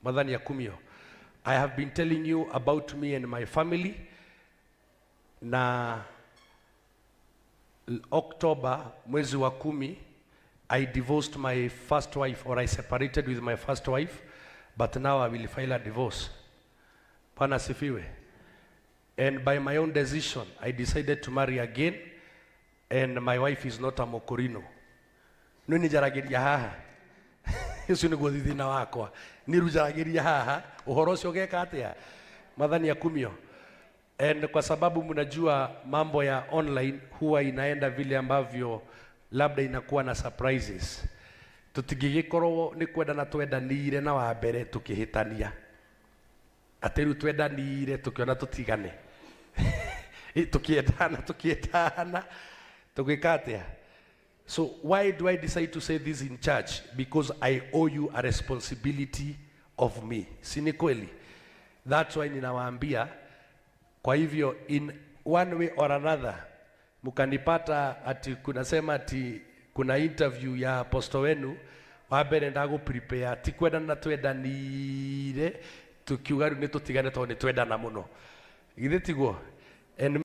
Madhani ya Kumio. I have been telling you about me and my family. Na October, mwezi wa 10, I divorced my first wife, or I separated with my first wife, but now I will file a divorce. Pana sifiwe. And by my own decision, I decided to marry again, and my wife is not a Mokorino. Nuni jaragiria haha. Yesu ni godithina wakwa. Niru jaragiria haha. Uhoro ucio geka atia? Madhani ya Kumio. And kwa sababu mnajua mambo ya online huwa inaenda vile ambavyo labda inakuwa na surprises. Tutigigikorwo ni kwenda na twendanire na wa mbere tukihitania. Ateru twendanire tukiona tutigane. Tukietana tukikatia. So why do I decide to say this in church? Because I owe you a responsibility of me. Si ni kweli? That's why ninawaambia. Kwa hivyo in one way or another mkanipata ati kunasema ati kuna interview ya apostle wenu wa mbere ndago prepare ati kwenda na twendanire tukiuga ni tutigane to ni twendana muno. Githĩ tiguo?